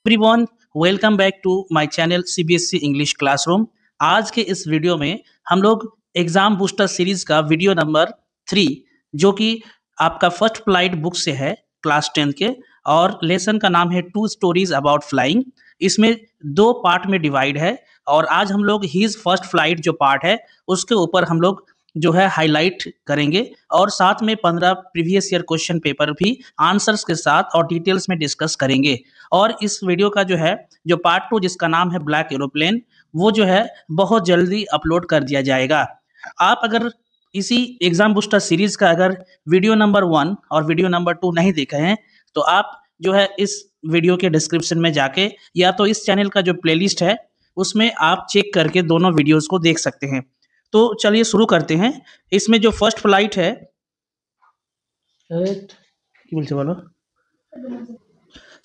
Everyone, welcome back to my channel CBSE English classroom. आज के इस वीडियो में हम लोग एग्जाम बूस्टर सीरीज का वीडियो नंबर 3 जो कि आपका फर्स्ट फ्लाइट बुक से है क्लास 10 के, और लेसन का नाम है टू स्टोरीज अबाउट फ्लाइंग। इसमें दो पार्ट में डिवाइड है और आज हम लोग हीज फर्स्ट फ्लाइट जो पार्ट है उसके ऊपर हम लोग जो है हाईलाइट करेंगे और साथ में 15 प्रीवियस ईयर क्वेश्चन पेपर भी आंसर्स के साथ और डिटेल्स में डिस्कस करेंगे। और इस वीडियो का जो है जो पार्ट 2 जिसका नाम है ब्लैक एरोप्लेन, वो जो है बहुत जल्दी अपलोड कर दिया जाएगा। आप अगर इसी एग्जाम बूस्टर सीरीज का अगर वीडियो नंबर 1 और वीडियो नंबर 2 नहीं देखे हैं तो आप जो है इस वीडियो के डिस्क्रिप्शन में जाके या तो इस चैनल का जो प्लेलिस्ट है उसमें आप चेक करके दोनों वीडियोस को देख सकते हैं। तो चलिए शुरू करते हैं। इसमें जो फर्स्ट फ्लाइट है बोलो,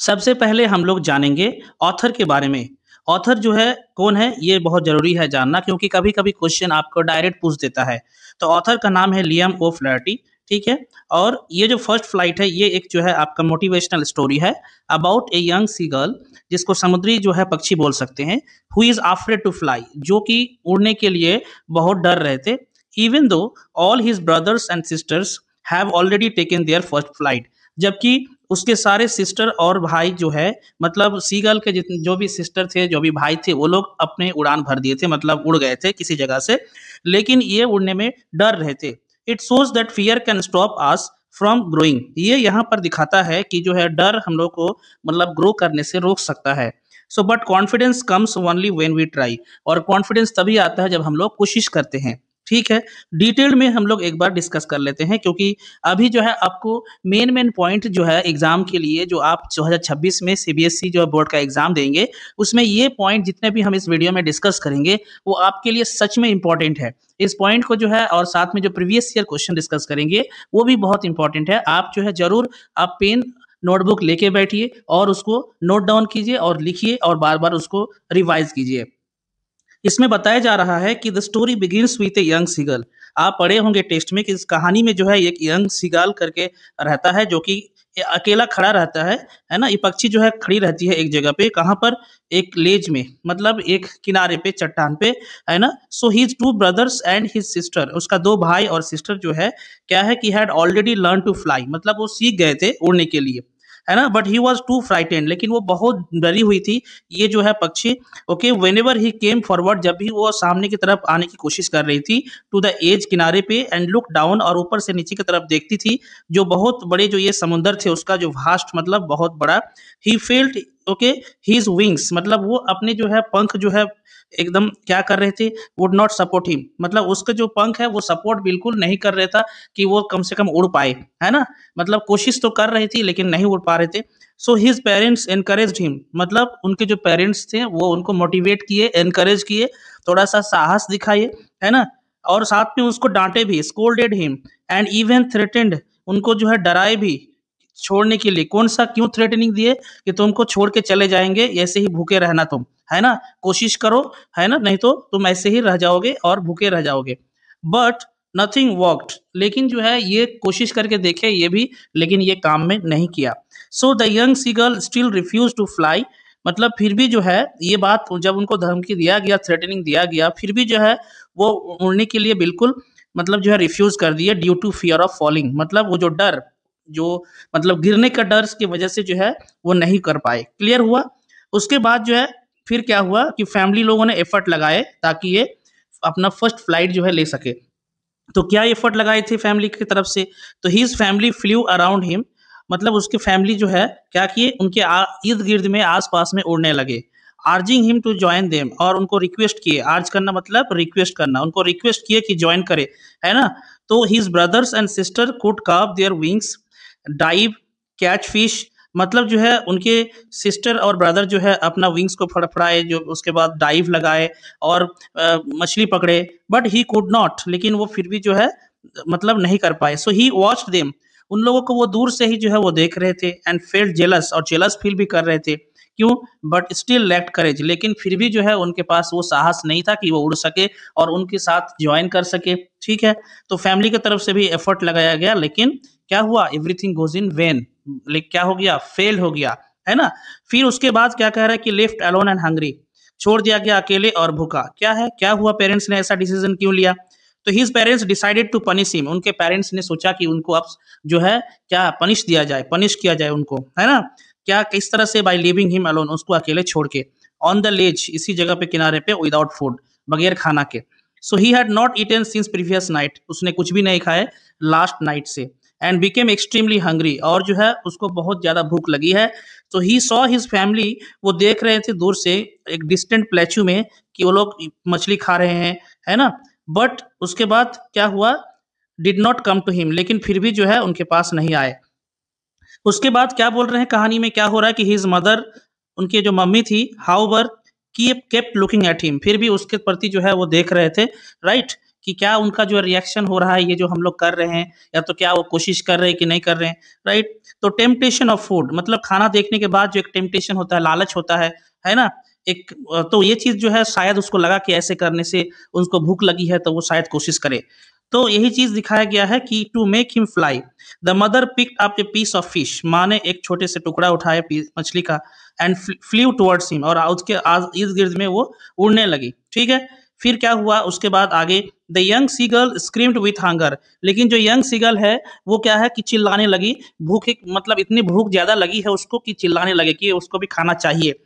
सबसे पहले हम लोग जानेंगे ऑथर के बारे में। ऑथर जो है कौन है ये बहुत जरूरी है जानना, क्योंकि कभी कभी क्वेश्चन आपको डायरेक्ट पूछ देता है। तो ऑथर का नाम है लियम ओ फ्लैटी, ठीक है। और ये जो फर्स्ट फ्लाइट है ये एक जो है आपका मोटिवेशनल स्टोरी है about a young seagull, जिसको समुद्री जो है पक्षी बोल सकते हैं, who is afraid to fly, जो कि उड़ने के लिए बहुत डर रहे थे। Even though all his brothers and sisters have already taken their first flight, जबकि उसके सारे सिस्टर और भाई जो है मतलब सीगल के जितने जो भी सिस्टर थे जो भी भाई थे वो लोग अपने उड़ान भर दिए थे, मतलब उड़ गए थे किसी जगह से, लेकिन ये उड़ने में डर रहे थे। It shows that fear can stop us from growing, ये यहाँ पर दिखाता है कि जो है डर हम लोग को मतलब ग्रो करने से रोक सकता है। So but confidence comes only when we try, और कॉन्फिडेंस तभी आता है जब हम लोग कोशिश करते हैं, ठीक है। डिटेल में हम लोग एक बार डिस्कस कर लेते हैं, क्योंकि अभी जो है आपको मेन पॉइंट जो है एग्जाम के लिए जो आप 2026 में सीबीएसई जो बोर्ड का एग्जाम देंगे उसमें ये पॉइंट जितने भी हम इस वीडियो में डिस्कस करेंगे वो आपके लिए सच में इंपॉर्टेंट है। इस पॉइंट को जो है और साथ में जो प्रीवियस ईयर क्वेश्चन डिस्कस करेंगे वो भी बहुत इंपॉर्टेंट है। आप जो है जरूर आप पेन नोटबुक लेके बैठिए और उसको नोट डाउन कीजिए और लिखिए और बार बार उसको रिवाइज कीजिए। इसमें बताया जा रहा है कि the story begins with a young seagull. आप पढ़े होंगे टेस्ट में कि इस कहानी में जो है एक यंग सीगल करके रहता है जो कि अकेला खड़ा रहता है ना। ये पक्षी जो है खड़ी रहती है एक जगह पे, कहाँ पर, एक लेज में, मतलब एक किनारे पे चट्टान पे, है ना। So his two brothers and his sister, उसका दो भाई और सिस्टर जो है क्या है कि had already learn to fly, मतलब वो सीख गए थे उड़ने के लिए, है ना। But he was too frightened, लेकिन वो बहुत डरी हुई थी ये जो है पक्षी। Okay, whenever he came forward, जब भी वो सामने की तरफ आने की कोशिश कर रही थी, टू द एज, किनारे पे, एंड लुक डाउन, और ऊपर से नीचे की तरफ देखती थी, जो बहुत बड़े जो ये समुंदर थे उसका जो वास्ट मतलब बहुत बड़ा, he felt okay his wings, मतलब वो अपने जो है पंख जो है एकदम क्या कर रहे थे, वुड नॉट सपोर्ट हिम, मतलब उसका जो पंख है वो सपोर्ट बिल्कुल नहीं कर रहा था कि वो कम से कम उड़ पाए, है ना। मतलब कोशिश तो कर रही थी लेकिन नहीं उड़ पा रहे थे। So his parents encouraged him, मतलब उनके जो पेरेंट्स थे वो उनको मोटिवेट किए, एनकरेज किए, थोड़ा सा साहस दिखाए, है ना। और साथ में उसको डांटे भी, scolded him and even threatened, उनको जो है डराए भी छोड़ने के लिए। कौन सा, क्यों थ्रेटनिंग दिए कि तुमको छोड़ के चले जाएंगे, ऐसे ही भूखे रहना तुम, है ना, कोशिश करो, है ना, नहीं तो तुम ऐसे ही रह जाओगे और भूखे रह जाओगे। बट नथिंग वर्कड, लेकिन जो है ये कोशिश करके देखे ये भी, लेकिन ये काम में नहीं किया। So the young seagull still refuse to fly, मतलब फिर भी जो है ये बात जब उनको धमकी दिया गया, थ्रेटनिंग दिया गया, फिर भी जो है वो उड़ने के लिए बिल्कुल मतलब जो है रिफ्यूज कर दिया, due to fear of falling, मतलब वो जो डर, जो मतलब गिरने का डर की वजह से जो है वो नहीं कर पाए। क्लियर हुआ। उसके बाद जो है फिर क्या हुआ कि फैमिली लोगों ने एफर्ट लगाए ताकि ये अपना फर्स्ट फ्लाइट जो है ले सके। तो क्या एफर्ट लगाए थे फैमिली की तरफ से, तो his family flu around him, मतलब उसके फैमिली जो है क्या किए, उनके इर्द गिर्द में आसपास में उड़ने लगे। Urging him to join them, और उनको रिक्वेस्ट किए, आर्ज करना मतलब रिक्वेस्ट करना, उनको रिक्वेस्ट किए कि ज्वाइन करे, है ना। तो his brothers and sister could curve their wings, dive, catch fish, मतलब जो है उनके सिस्टर और ब्रदर जो है अपना विंग्स को फड़फड़ाए, जो उसके बाद डाइव लगाए और मछली पकड़े। बट ही कुड नॉट, लेकिन वो फिर भी जो है मतलब नहीं कर पाए। सो ही वॉच्ड देम, उन लोगों को वो दूर से ही जो है वो देख रहे थे, एंड फेल्ट जेलस, और जेलस फील भी कर रहे थे। क्यों, बट स्टिल लैक्ड करेज, लेकिन फिर भी जो है उनके पास वो साहस नहीं था कि वो उड़ सके और उनके साथ ज्वाइन कर सके, ठीक है। तो फैमिली की तरफ से भी एफर्ट लगाया गया, लेकिन क्या हुआ, एवरीथिंग गोज इन वेन, क्या हो गया, फेल हो गया, है ना। फिर उसके बाद क्या कह रहा है कि लेफ्ट अलोन एंड हंग्री, छोड़ दिया गया अकेले और भूखा। क्या है, क्या हुआ, पेरेंट्स ने ऐसा डिसीजन क्यों लिया? तो his parents decided to punish him, उनके पेरेंट्स ने सोचा कि उनको अब जो है क्या पनिश दिया जाए, पनिश किया जाए उनको, है ना। क्या, किस तरह से? बाय लिविंग हिम अलोन, उसको अकेले छोड़ के, ऑन द लेज, इसी जगह पे, किनारे पे, विदाउट फूड, बगैर खाना के। So he had not eaten since previous night, उसने कुछ भी नहीं खाए लास्ट नाइट से। एंड बिकेम एक्सट्रीमली हंग्री, और जो है उसको बहुत ज्यादा भूख लगी है। तो ही सॉ हिज फैमिली, वो देख रहे थे दूर से एक डिस्टेंट प्लेच्यू में कि वो लोग मछली खा रहे हैं, है ना। बट उसके बाद क्या हुआ, did not come to him, लेकिन फिर भी जो है उनके पास नहीं आए। उसके बाद क्या बोल रहे हैं, कहानी में क्या हो रहा है कि हिज मदर, उनकी जो मम्मी थी, however kept looking at him, फिर भी उसके प्रति जो है वो देख रहे थे, राइट, कि क्या उनका जो रिएक्शन हो रहा है, ये जो हम लोग कर रहे हैं, या तो क्या वो कोशिश कर रहे हैं कि नहीं कर रहे हैं, राइट। तो टेम्पटेशन ऑफ फूड, मतलब खाना देखने के बाद जो एक टेम्पटेशन होता है, लालच होता है ना, एक, तो ये चीज जो है शायद उसको लगा कि ऐसे करने से उनको भूख लगी है तो वो शायद कोशिश करे। तो यही चीज दिखाया गया है कि to make him fly, the mother picked up a piece of fish, माँ ने एक छोटे से टुकड़ा उठाया मछली का, एंड फ्लीव टुवर्ड्स हिम, और उसके इर्द गिर्द में वो उड़ने लगी, ठीक है। फिर क्या हुआ उसके बाद आगे, the young seagull screamed with hunger, लेकिन जो यंग सीगल है वो क्या है कि चिल्लाने लगी, भूख, मतलब इतनी भूख ज्यादा लगी है उसको कि चिल्लाने लगे कि उसको भी खाना चाहिए।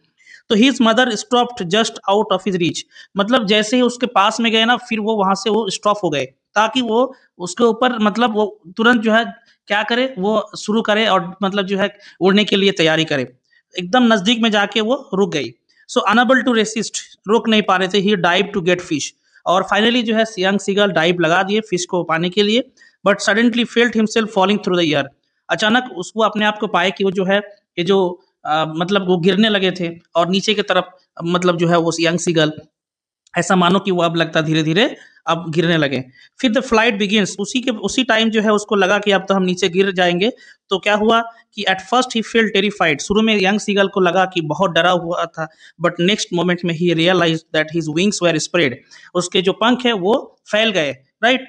तो his mother stopped just out of his reach, मतलब जैसे ही उसके पास में गए ना, फिर वो वहां से वो स्टॉप हो गए, ताकि वो उसके ऊपर, मतलब वो तुरंत जो है क्या करे, वो शुरू करे, और मतलब जो है उड़ने के लिए तैयारी करे। एकदम नजदीक में जाके वो रुक गई। सो अनएबल टू रेसिस्ट, रोक नहीं पा रहे थे, ही डाइव टू गेट फिश, और फाइनली जो है यंग सीगल डाइव लगा दिए फिश को पाने के लिए। But suddenly felt himself falling through the air, अचानक उसको अपने आप को पाए कि वो जो है, ये जो मतलब वो गिरने लगे थे, और नीचे की तरफ, मतलब जो है वो यंग सीगल, ऐसा मानो कि वो अब लगता धीरे धीरे अब गिरने लगे। फिर द फ्लाइट बिगिंस, उसी टाइम जो है उसको लगा कि अब तो हम नीचे गिर जाएंगे। तो क्या हुआ कि at first he feel terrified, शुरू में यंग सीगल को लगा कि बहुत डरा हुआ था, बट नेक्स्ट मोमेंट में ही realise that his wings were spread, उसके जो पंख है वो फैल गए, right.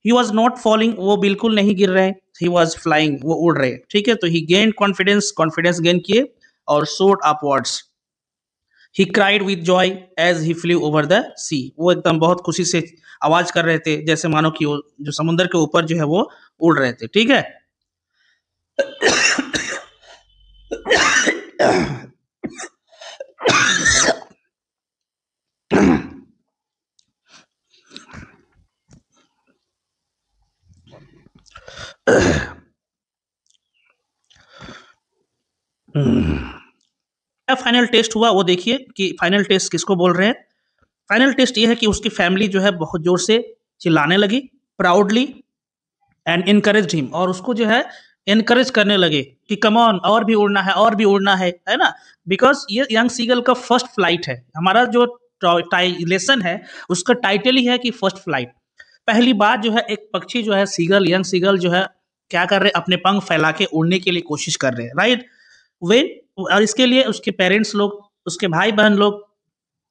He was not falling, वो बिल्कुल नहीं गिर रहे, ही वॉज फ्लाइंग, वो उड़ रहे, ठीक है। तो he gain confidence, confidence gain किए, और soared upwards. He cried with joy as he flew over the sea, वो एकदम बहुत खुशी से आवाज कर रहे थे, जैसे मानो कि वो जो समुद्र के ऊपर जो है वो उड़ रहे थे, ठीक है। क्या फाइनल टेस्ट हुआ वो देखिए, कि फाइनल टेस्ट किसको बोल रहे हैं। फाइनल टेस्ट ये है कि उसकी फैमिली जो है बहुत जोर से चिल्लाने लगी, प्राउडली, एंड इनकरेज हिम, और उसको जो है इनकरेज करने लगे कि कम ऑन, और भी उड़ना है, और भी उड़ना है ना। बिकॉज ये यंग सीगल का फर्स्ट फ्लाइट है, हमारा जो लेसन है उसका टाइटल ही है कि फर्स्ट फ्लाइट। पहली बार जो है एक पक्षी जो है सीगल, यंग सीगल जो है क्या कर रहे हैं, अपने पंख फैला के उड़ने के लिए कोशिश कर रहे हैं, राइट। वे, और इसके लिए उसके पेरेंट्स लोग, उसके भाई बहन लोग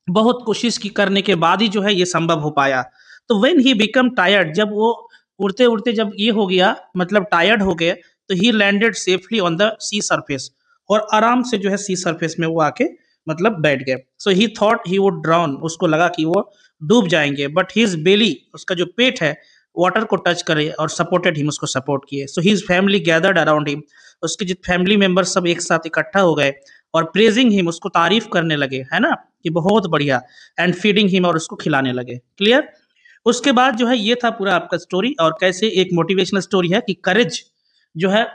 बहुत कोशिश की करने के बाद ही जो है ये संभव हो पाया। तो व्हेन ही बिकम टायर्ड, जब वो उड़ते उड़ते जब ये हो गया, मतलब टायर्ड हो गए, तो he landed safely on the sea surface, और आराम से जो है सी सरफेस में वो आके मतलब बैठ गए। So he thought he would drown, उसको लगा कि वो डूब जाएंगे, बट हिज बेली, उसका जो पेट है, वाटर को टच करे और सपोर्टेड हिम, उसको सपोर्ट किए। So his family gathered around him, उसके जो फैमिली मेंबर सब एक साथ इकट्ठा हो गए, और प्रेजिंग हिम, उसको तारीफ करने लगे, है ना, कि बहुत बढ़िया, एंड फीडिंग हिम, और उसको खिलाने लगे, क्लियर। उसके बाद जो है ये था पूरा आपका स्टोरी, और कैसे एक मोटिवेशनल स्टोरी है कि करेज जो है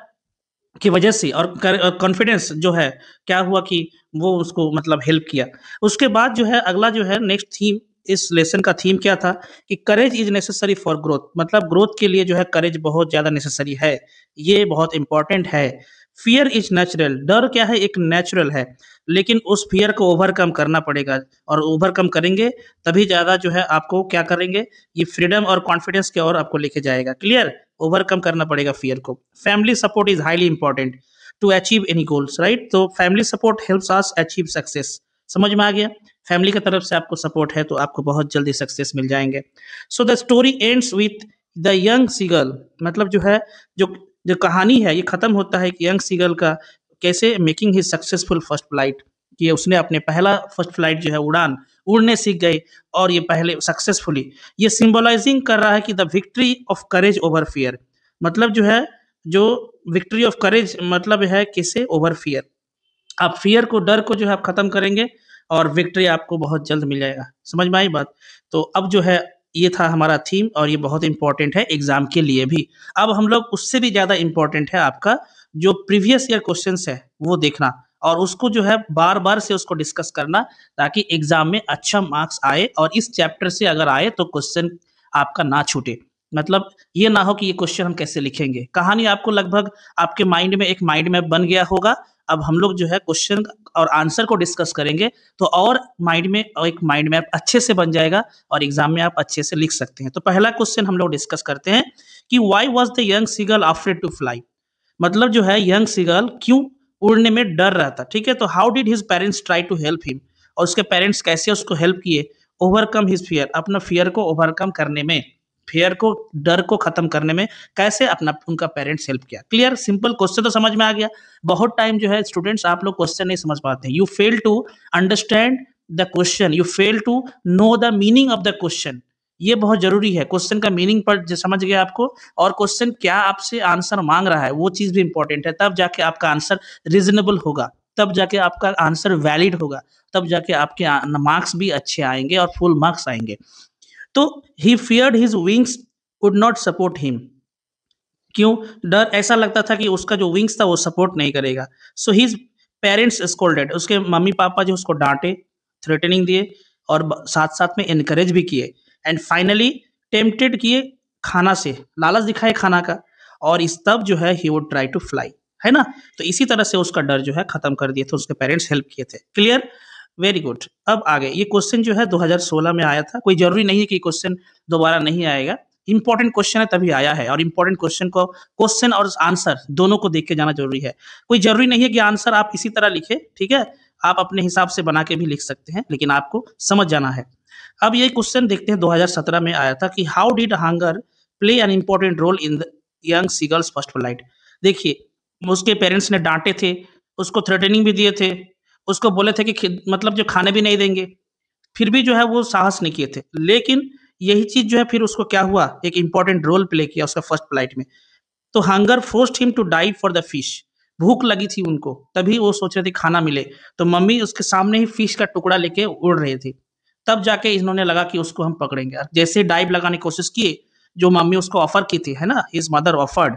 की वजह से, और कॉन्फिडेंस जो है क्या हुआ कि वो उसको मतलब हेल्प किया। उसके बाद जो है अगला जो है नेक्स्ट थीम, इस लेसन का थीम क्या था कि courage is necessary for growth, मतलब ग्रोथ के लिए जो है करेज बहुत ज्यादा नेसेसरी है, ये बहुत इंपॉर्टेंट है। फियर इज नेचुरल, डर क्या है, एक नेचुरल है, लेकिन उस फियर को ओवरकम करना पड़ेगा, और ओवरकम करेंगे तभी ज्यादा जो है आपको क्या करेंगे, ये फ्रीडम और कॉन्फिडेंस की ओर आपको लेके जाएगा, क्लियर। ओवरकम करना पड़ेगा फियर को। Family support is highly important to achieve any goals, right. तो family support helps us achieve success, समझ में आ गया। फैमिली की तरफ से आपको सपोर्ट है तो आपको बहुत जल्दी सक्सेस मिल जाएंगे। So the story ends with the young seagull, मतलब जो है जो जो कहानी है ये खत्म होता है कि यंग सीगल का कैसे making his successful first flight, कि उसने अपने पहला फर्स्ट फ्लाइट जो है उड़ान उड़ने सीख गए और ये पहले सक्सेसफुली, ये सिंबलाइजिंग कर रहा है कि the victory of courage over fear, मतलब जो है जो विक्ट्री ऑफ करेज मतलब है किसे ओवर फियर, आप फियर को डर को जो है आप खत्म करेंगे और विक्ट्री आपको बहुत जल्द मिल जाएगा। समझ में आई बात? तो अब जो है ये था हमारा थीम और ये बहुत इंपॉर्टेंट है एग्जाम के लिए भी। अब हम लोग उससे भी ज़्यादा इंपॉर्टेंट है आपका जो प्रीवियस ईयर क्वेश्चंस है वो देखना और उसको जो है बार-बार से उसको डिस्कस करना ताकि एग्जाम में अच्छा मार्क्स आए और इस चैप्टर से अगर आए तो क्वेश्चन आपका ना छूटे। मतलब ये ना हो कि ये क्वेश्चन हम कैसे लिखेंगे। कहानी आपको लगभग आपके माइंड में एक माइंड मैप बन गया होगा। अब हम लोग जो है क्वेश्चन और आंसर को डिस्कस करेंगे तो और माइंड में एक माइंड मैप अच्छे से बन जाएगा और एग्जाम में आप अच्छे से लिख सकते हैं। तो पहला क्वेश्चन हम लोग डिस्कस करते हैं कि why was the young seagull afraid to fly, मतलब जो है यंग सीगल क्यों उड़ने में डर रहा था। ठीक है, तो how did his parents try to help him, और उसके पेरेंट्स कैसे उसको हेल्प किए, ओवरकम हिज फियर, अपना फियर को ओवरकम करने में, फियर को डर को खत्म करने में कैसे अपना उनका पेरेंट्स हेल्प किया। क्लियर, सिंपल क्वेश्चन तो समझ में आ गया। बहुत टाइम जो है स्टूडेंट्स आप लोग क्वेश्चन नहीं समझ पाते हैं, you fail to understand the question, you fail to know the meaning of the question. ये बहुत जरूरी है, क्वेश्चन का मीनिंग पर जो समझ गया आपको और क्वेश्चन क्या आपसे आंसर मांग रहा है वो चीज भी इंपॉर्टेंट है, तब जाके आपका आंसर रीजनेबल होगा, तब जाके आपका आंसर वैलिड होगा, तब जाके आपके मार्क्स भी अच्छे आएंगे और फुल मार्क्स आएंगे। तो he feared his wings would not support him, क्यों डर, ऐसा लगता था कि उसका जो विंग्स था वो सपोर्ट नहीं करेगा। सो हिज पेरेंट्स स्कोल्डेड, उसके मम्मी पापा जो उसको डांटे, थ्रेटनिंग दिए और साथ साथ में इनकरेज भी किए एंड फाइनली टेम्पटेड किए खाना से, लालच दिखाए खाना का, और इस तब जो है he would try to fly, है ना। तो इसी तरह से उसका डर जो है खत्म कर दिए थे, उसके पेरेंट्स हेल्प किए थे। Clear, very good. अब आगे ये क्वेश्चन जो है 2016 में आया था, कोई जरूरी नहीं है कि क्वेश्चन दोबारा नहीं आएगा, इंपॉर्टेंट क्वेश्चन है तभी आया है और इंपॉर्टेंट क्वेश्चन को क्वेश्चन और आंसर दोनों को देख के जाना जरूरी है। कोई जरूरी नहीं है कि आंसर आप इसी तरह लिखे, ठीक है, आप अपने हिसाब से बना के भी लिख सकते हैं, लेकिन आपको समझ जाना है। अब ये क्वेश्चन देखते हैं 2017 में आया था कि how did hunger play an important role in the young seagull's first flight. देखिए उसके पेरेंट्स ने डांटे थे, उसको थ्रेटनिंग भी दिए थे, उसको बोले थे कि मतलब जो खाने भी नहीं देंगे, फिर भी जो है वो साहस नहीं किए थे। लेकिन यही चीज जो है फिर उसको क्या हुआ, एक इंपॉर्टेंट रोल प्ले किया उसका फर्स्ट फ्लाइट में। तो hunger forced him to dive for the fish, भूख लगी थी उनको, तभी वो सोच रहे थे खाना मिले, तो मम्मी उसके सामने ही फिश का टुकड़ा लेके उड़ रही थी, तब जाके इन्होंने लगा कि उसको हम पकड़ेंगे। जैसे डाइव लगाने की कोशिश किए, जो मम्मी उसको ऑफर की थी, है ना, his mother offered,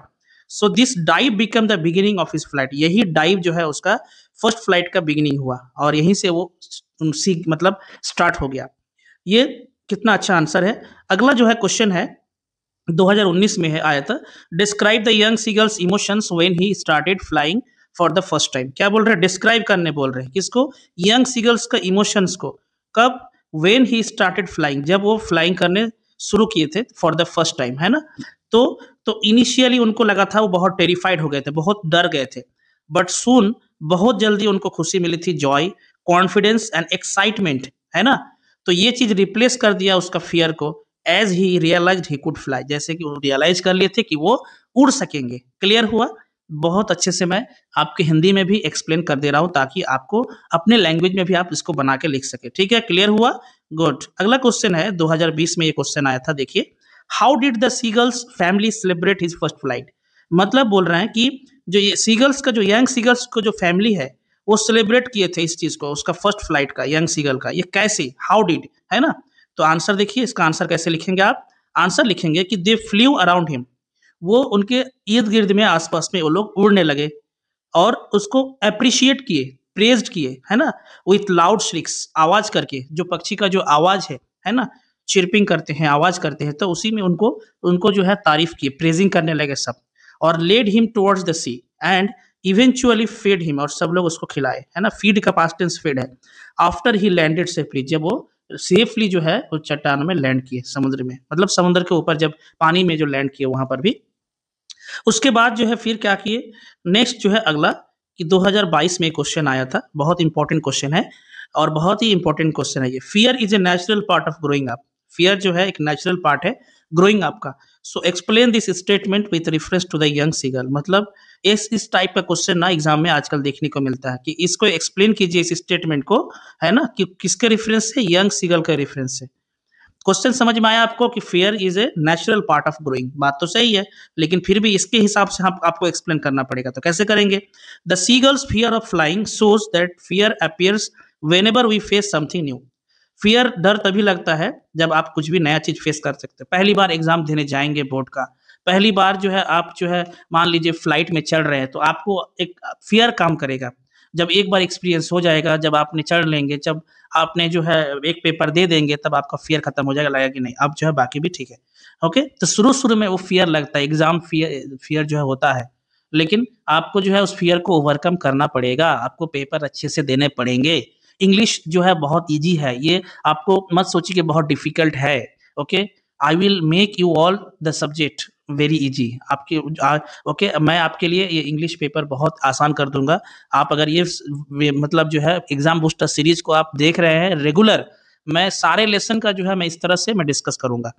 so this dive become the beginning of his flight, यही डाइव जो है उसका फर्स्ट फ्लाइट का बिगिनिंग हुआ और यहीं से वो मतलब स्टार्ट हो गया। ये कितना अच्छा आंसर है। अगला जो है क्वेश्चन है 2019 में है आया था, describe the young seagulls emotions when he started flying for the first time. क्या बोल रहे हैं, डिस्क्राइब करने बोल रहे हैं, किसको, यंग सीगल्स का इमोशंस को, कब, व्हेन ही स्टार्टेड फ्लाइंग, जब वो फ्लाइंग करने शुरू किए थे फॉर द फर्स्ट टाइम, है ना। तो इनिशियली उनको लगा था, वो बहुत टेरिफाइड हो गए थे, बहुत डर गए थे, बट सून बहुत जल्दी उनको खुशी मिली थी, जॉय, कॉन्फिडेंस एंड एक्साइटमेंट, है ना। तो ये चीज रिप्लेस कर दिया उसका फियर को, as he realized he could fly, जैसे कि वो रियलाइज कर लिए थे कि वो उड़ सकेंगे। क्लियर हुआ, बहुत अच्छे से मैं आपके हिंदी में भी एक्सप्लेन कर दे रहा हूं ताकि आपको अपने लैंग्वेज में भी आप इसको बना के लिख सके। ठीक है, क्लियर हुआ, गुड। अगला क्वेश्चन है 2020 में ये क्वेश्चन आया था, देखिए, how did the seagulls family celebrate his first flight, मतलब बोल रहे हैं कि जो ये सीगल्स का, जो यंग सीगल्स को जो फैमिली है वो सेलिब्रेट किए थे इस चीज को, उसका फर्स्ट फ्लाइट का, यंग सीगल का, ये कैसे, हाउ डिड, है ना। तो आंसर देखिए, इसका आंसर कैसे लिखेंगे आप, आंसर लिखेंगे कि दे फ्लू अराउंड हिम, वो उनके इर्द गिर्द में आसपास में वो लोग उड़ने लगे और उसको अप्रिशिएट किए, प्रेज्ड किए, है ना, विथ लाउड श्रिक्स, आवाज करके, जो पक्षी का जो आवाज है ना, चिरपिंग करते हैं, आवाज करते हैं, तो उसी में उनको उनको जो है तारीफ किए, प्रेजिंग करने लगे सब, और led him towards the sea and eventually feed him, और सब लोग उसको खिलाए, है ना, फीड का पास्ट टेंस फीड है। आफ्टर ही लैंडेड सेफली, जब वो सेफली जो है वो चट्टानों में लैंड किए, समुद्र में, मतलब समुद्र के ऊपर जब पानी में जो लैंड किए वहां पर भी। उसके बाद जो है फिर क्या किए, नेक्स्ट जो है अगला कि 2022 में क्वेश्चन आया था, बहुत इंपॉर्टेंट क्वेश्चन है और बहुत ही इंपॉर्टेंट क्वेश्चन है ये, fear is a natural part of growing up, fear जो है एक नेचुरल पार्ट है ग्रोइंग अप का। So explain this statement with reference to the young seagull. मतलब इस टाइप का क्वेश्चन ना एग्जाम में आजकल देखने को मिलता है कि इसको एक्सप्लेन कीजिए इस स्टेटमेंट को, है ना, कि किसके रेफरेंस से, यंग सीगल के रेफरेंस से। क्वेश्चन समझ में आया आपको कि fear is a natural part of growing, बात तो सही है, लेकिन फिर भी इसके हिसाब से आपको एक्सप्लेन करना पड़ेगा। तो कैसे करेंगे? The seagull's fear of flying shows that fear appears whenever we face something new. Fear, डर तभी लगता है जब आप कुछ भी नया चीज फेस कर सकते हो। पहली बार एग्जाम देने जाएंगे बोर्ड का, पहली बार जो है आप जो है मान लीजिए फ्लाइट में चढ़ रहे हैं, तो आपको एक फियर काम करेगा। जब एक बार एक्सपीरियंस हो जाएगा, जब आपने चढ़ लेंगे, जब आपने जो है एक पेपर दे देंगे, तब आपका फियर खत्म हो जाएगा, लगेगा कि नहीं अब जो है बाकी भी ठीक है। ओके, तो शुरू शुरू में वो फियर लगता है, एग्जाम फियर फियर जो है होता है, लेकिन आपको जो है उस फियर को ओवरकम करना पड़ेगा, आपको पेपर अच्छे से देने पड़ेंगे। इंग्लिश जो है बहुत इजी है, ये आपको मत सोचिए कि बहुत डिफिकल्ट है। Okay, I will make you all the subject very easy. आपके ओके, मैं आपके लिए ये इंग्लिश पेपर बहुत आसान कर दूंगा। आप अगर मतलब जो है एग्जाम बूस्टर सीरीज को आप देख रहे हैं रेगुलर, मैं सारे लेसन का जो है मैं इस तरह से मैं डिस्कस करूंगा।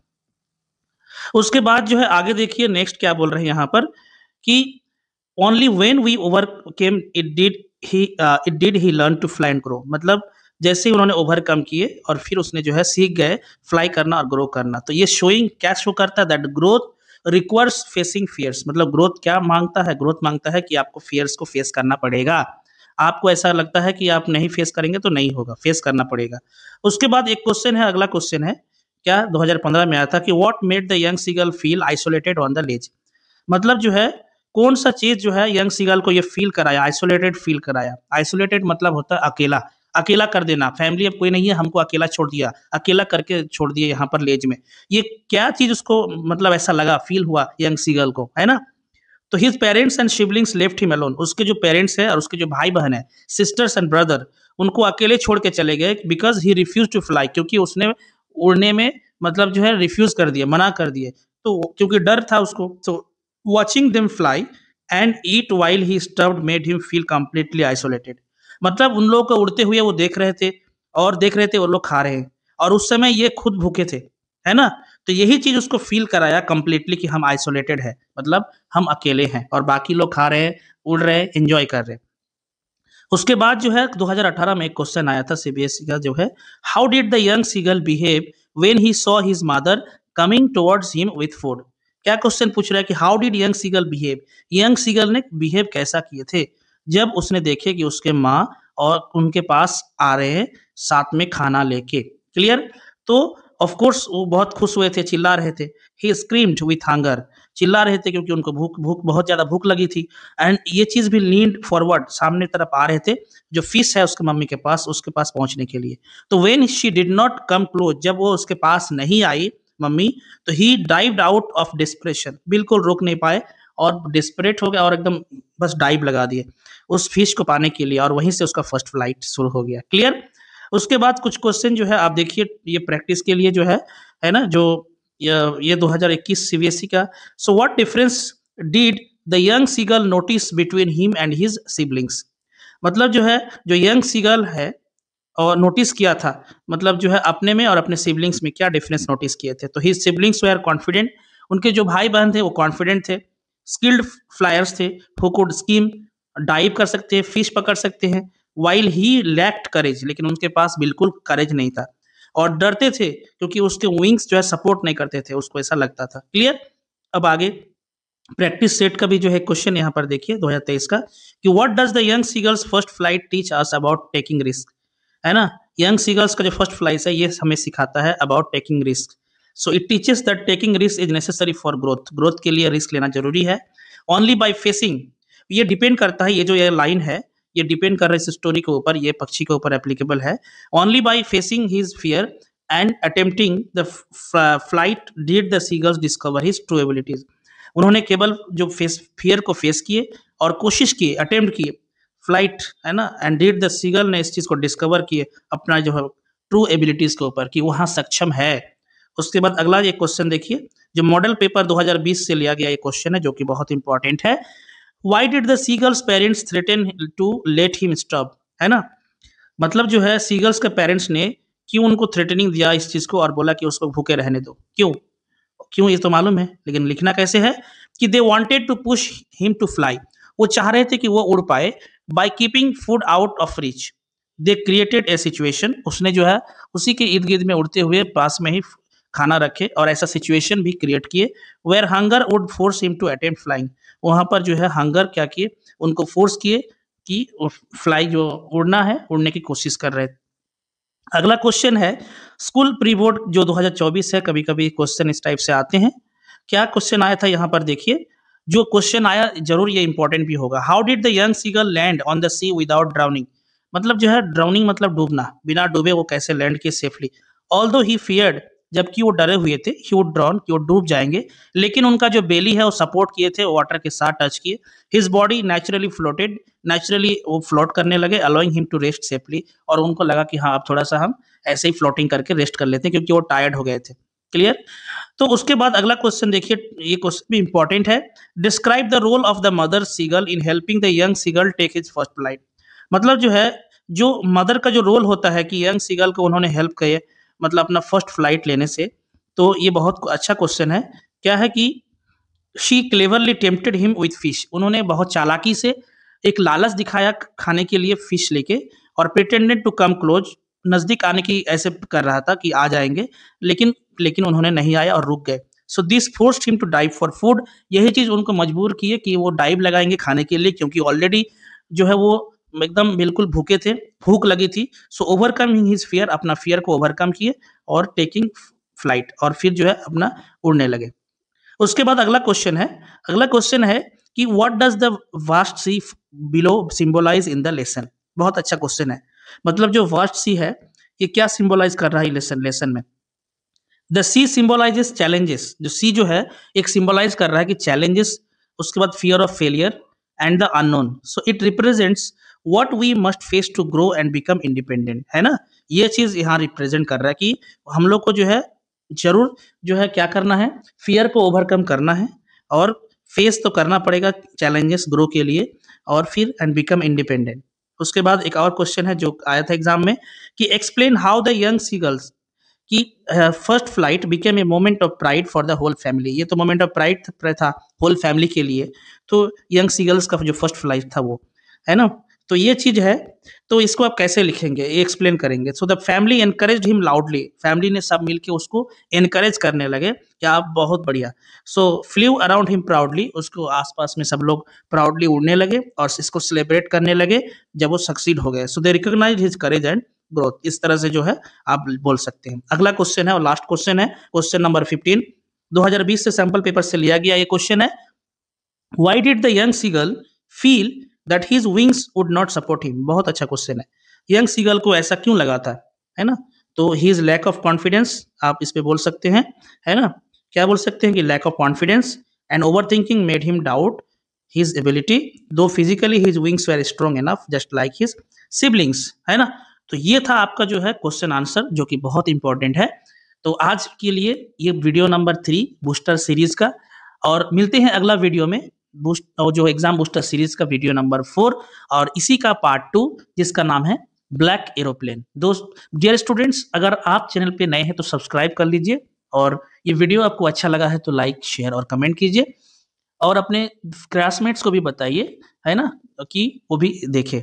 उसके बाद जो है आगे देखिए नेक्स्ट क्या बोल रहे हैं यहाँ पर कि only when we overcame it did he learn to fly and grow. मतलब जैसे ही उन्होंने ओवरकम किए और फिर उसने जो है सीख गए फ्लाई करना और ग्रो करना। तो ये शोइंग क्या शो करता है? That growth requires facing fears. मतलब ग्रोथ क्या मांगता है? ग्रोथ मांगता है कि आपको फियर्स को फेस करना पड़ेगा। आपको ऐसा लगता है कि आप नहीं फेस करेंगे तो नहीं होगा, फेस करना पड़ेगा। उसके बाद एक क्वेश्चन है, अगला क्वेश्चन है क्या 2015 में आया था कि what made the young seagull feel isolated on the ledge. मतलब जो है कौन सा चीज जो है यंग सीगल को ये फील कराया, आइसोलेटेड फील कराया। आइसोलेटेड मतलब होता है अकेला, अकेला कर देना। फैमिली अब कोई नहीं है, हमको अकेला छोड़ दिया, अकेला करके छोड़ दिया यहाँ पर लेज में। ये क्या चीज उसको मतलब ऐसा लगा, फील हुआ यंग सीगल को, है ना? तो his parents and siblings left him alone. उसके जो पेरेंट्स है और उसके जो भाई बहन है, सिस्टर्स एंड ब्रदर, उनको अकेले छोड़ के चले गए because he refused to fly. क्योंकि उसने उड़ने में मतलब जो है रिफ्यूज कर दिए, मना कर दिए। तो क्योंकि डर था उसको, तो watching them fly and eat while he starved made him feel completely isolated. मतलब उन लोगों को उड़ते हुए वो देख रहे थे और देख रहे थे वो लोग खा रहे हैं, और उस समय ये खुद भूखे थे, है ना? तो यही चीज उसको फील कराया कंप्लीटली कि हम आइसोलेटेड है, मतलब हम अकेले हैं और बाकी लोग खा रहे हैं, उड़ रहे हैं, एंजॉय कर रहे हैं। उसके बाद जो है 2018 में एक क्वेश्चन आया था सीबीएसई का जो है, how did the young seagull behave when he saw his mother coming towards him with food. क्या क्वेश्चन पूछ रहा है कि how did young seagull behave, young seagull ने बिहेव कैसा किए थे जब उसने देखे कि उसके माँ और उनके पास आ रहे हैं साथ में खाना लेके। क्लियर? तो ऑफ कोर्स वो बहुत खुश हुए थे, चिल्ला रहे थे। ही स्क्रीम्ड विथ हंगर, चिल्ला रहे थे क्योंकि उनको भूख भूख बहुत ज्यादा भूख लगी थी। एंड ये चीज भी लीन्ड फॉरवर्ड, सामने तरफ आ रहे थे, जो फिश है उसके मम्मी के पास, उसके पास पहुंचने के लिए। तो when she did not come close, जब वो उसके पास नहीं आई मम्मी, तो ही डाइव्ड आउट ऑफ डिस्परेशन, बिल्कुल रोक नहीं पाए और डिस्परेट हो गया और एकदम बस डाइव लगा दिए उस फिश को पाने के लिए, और वहीं से उसका फर्स्ट फ्लाइट शुरू हो गया। क्लियर? उसके बाद कुछ क्वेश्चन जो है आप देखिए, ये प्रैक्टिस के लिए जो है ना, जो ये 2021 सीबीएसई का। So what difference did the young seagull notice between him and his siblings. मतलब जो है जो यंग सीगल है और नोटिस किया था, मतलब जो है अपने में और अपने सिबलिंग्स में क्या डिफरेंस नोटिस किए थे। तो हिज सिबलिंग्स वेयर कॉन्फिडेंट, उनके जो भाई बहन थे वो कॉन्फिडेंट थे। स्किल्ड फ्लायर्स थे, हु कुड स्कीम, डाइव कर सकते हैं, फिश पकड़ सकते हैं। वाइल ही लैक्ड करेज, लेकिन उनके पास बिल्कुल करेज नहीं था और डरते थे क्योंकि उसके विंग्स जो है सपोर्ट नहीं करते थे, उसको ऐसा लगता था। क्लियर? अब आगे प्रैक्टिस सेट का भी जो है क्वेश्चन यहाँ पर देखिए 2023 का कि what does the young seagull's first flight teach us about taking risk. है ना, यंग सीगल्स का जो फर्स्ट फ्लाइट है ये हमें सिखाता है about taking risk. So it teaches that taking risk is necessary for growth, growth के लिए रिस्क लेना जरूरी है। ओनली बाय फेसिंग, ये डिपेंड करता है, ये जो ये लाइन है ये डिपेंड कर रहा है इस स्टोरी के ऊपर, ये पक्षी के ऊपर एप्लीकेबल है। Only by facing his fear and attempting the flight did the seagulls discover his true abilities. उन्होंने केवल जो फियर को फेस किए और कोशिश किए, अटेम्प्ट किए फ्लाइट, है ना, एंड डिड द सीगल ने इस चीज को डिस्कवर किए अपना जो है ट्रू एबिलिटीज के ऊपर कि वहाँ सक्षम है। उसके बाद अगला ये क्वेश्चन देखिए, जो मॉडल पेपर 2020 से लिया गया ये क्वेश्चन है जो कि बहुत इंपॉर्टेंट है। Why did the seagulls parents threaten to let him stop? है ना, मतलब जो है सीगल्स के पेरेंट्स ने क्यों उनको थ्रेटनिंग दिया इस चीज को और बोला कि उसको भूखे रहने दो, क्यों? क्यों ये तो मालूम है, लेकिन लिखना कैसे है कि they wanted to push him to fly, वो चाह रहे थे कि वो उड़ पाए, by keeping food out of reach they created a situation, उसने जो है उसी के इर्द गिर्द में उड़ते हुए पास में ही खाना रखे और ऐसा सिचुएशन भी क्रिएट किए where hunger would force him to attempt flying, वहां पर जो है हंगर क्या किए, उनको फोर्स किए कि फ्लाई जो उड़ना है उड़ने की कोशिश कर रहे थे। अगला क्वेश्चन है स्कूल प्री बोर्ड जो 2024 है, कभी कभी क्वेश्चन इस टाइप से आते हैं। क्या क्वेश्चन आया था यहाँ पर देखिए, जो क्वेश्चन आया जरूर ये इंपॉर्टेंट भी होगा। How did the young seagull land on the sea without drowning, मतलब जो है ड्राउनिंग मतलब डूबना, बिना डूबे वो कैसे लैंड किए सेफली। ऑल्दो ही फियर्ड, जबकि वो डरे हुए थे, ही वुड ड्राउन कि वो डूब जाएंगे, लेकिन उनका जो बेली है वो सपोर्ट किए थे, वाटर के साथ टच किए। His body naturally floated, naturally वो फ्लोट करने लगे, allowing him to rest safely, और उनको लगा कि हाँ अब थोड़ा सा हम ऐसे ही फ्लोटिंग करके रेस्ट कर लेते हैं क्योंकि वो टायर्ड हो गए थे। क्लियर। तो उसके बाद अगला क्वेश्चन देखिए, ये क्वेश्चन भी इंपॉर्टेंट है। Describe the role of the mother seagull in helping the young seagull take his first flight, मतलब जो है जो मदर का जो रोल होता है कि यंग सीगल को उन्होंने हेल्प किए मतलब अपना फर्स्ट फ्लाइट लेने से, तो ये बहुत अच्छा क्वेश्चन है। क्या है कि she cleverly tempted him with fish, उन्होंने बहुत चालाकी से एक लालच दिखाया खाने के लिए फिश लेके, और प्रिटेंडेड टू कम क्लोज, नजदीक आने की ऐसे कर रहा था कि आ जाएंगे, लेकिन उन्होंने नहीं आया और रुक गए। So this forced him to dive for food, यही चीज उनको मजबूर किए कि वो डाइव लगाएंगे खाने के लिए, क्योंकि ऑलरेडी जो है वो एकदम बिल्कुल भूखे थे, भूख लगी थी। सो ओवरकमिंग हिज फियर, अपना फियर को ओवरकम किए और टेकिंग फ्लाइट, और फिर जो है अपना उड़ने लगे। उसके बाद अगला क्वेश्चन है कि what does the vast sea below symbolize in the lesson, बहुत अच्छा क्वेश्चन है। मतलब जो वास्ट सी है ये क्या सिंबलाइज कर रहा है लेसन में। द सी सिंबलाइजेस चैलेंजेस, जो सी जो है एक सिंबलाइज कर रहा है कि चैलेंजेस, उसके बाद fear of failure and the unknown, so it represents what we must face to grow and become independent, है ना। ये चीज यहाँ रिप्रेजेंट कर रहा है कि हम लोग को जो है जरूर जो है क्या करना है, फियर को ओवरकम करना है और फेस तो करना पड़ेगा चैलेंजेस ग्रो के लिए, और फिर एंड बिकम इंडिपेंडेंट। उसके बाद एक और क्वेश्चन है जो आया था एग्जाम में कि explain how the young seagulls की first flight became a moment of pride for the whole family, ये तो मोमेंट ऑफ प्राइड था होल फैमिली के लिए, तो यंग सीगल्स का जो फर्स्ट फ्लाइट था वो, है ना। तो ये चीज है, तो इसको आप कैसे लिखेंगे ये एक्सप्लेन करेंगे। So the family encouraged him loudly, family ने सब मिलके उसको एनकरेज करने लगे कि आप बहुत बढ़िया। सो फ्ल्यू अराउंड हिम प्राउडली, उसको आसपास में सब लोग प्राउडली उड़ने लगे और इसको सेलिब्रेट करने लगे जब वो सक्सीड हो गए। So they recognise his courage and growth, इस तरह से जो है आप बोल सकते हैं। अगला क्वेश्चन है और लास्ट क्वेश्चन है, क्वेश्चन नंबर 15, 2020 से सैंपल पेपर से लिया गया ये क्वेश्चन है। Why did the young seagull feel that his wings would not support him, बहुत अच्छा क्वेश्चन है। यंग सीगल को ऐसा क्यों लगा था, है ना। तो हिज लैक ऑफ कॉन्फिडेंस, आप इस पे बोल सकते हैं, है ना। क्या बोल सकते हैं कि lack of confidence and over thinking made him doubt his ability, though physically his wings were strong enough just like his siblings, है ना। तो ये था आपका जो है क्वेश्चन आंसर, जो कि बहुत इंपॉर्टेंट है। तो आज के लिए ये वीडियो नंबर 3 बूस्टर सीरीज का, और मिलते हैं अगला वीडियो में बूस्ट और जो एग्जाम बूस्टर सीरीज का वीडियो नंबर 4 और इसी का पार्ट 2 जिसका नाम है ब्लैक एरोप्लेन। दोस्त डियर स्टूडेंट्स, अगर आप चैनल पे नए हैं तो सब्सक्राइब कर लीजिए, और ये वीडियो आपको अच्छा लगा है तो लाइक शेयर और कमेंट कीजिए, और अपने क्लासमेट्स को भी बताइए, है ना, कि वो भी देखें।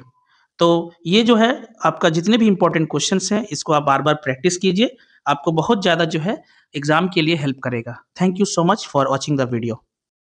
तो ये जो है आपका जितने भी इंपॉर्टेंट क्वेश्चंस हैं इसको आप बार बार प्रैक्टिस कीजिए, आपको बहुत ज़्यादा जो है एग्जाम के लिए हेल्प करेगा। Thank you so much for watching the video.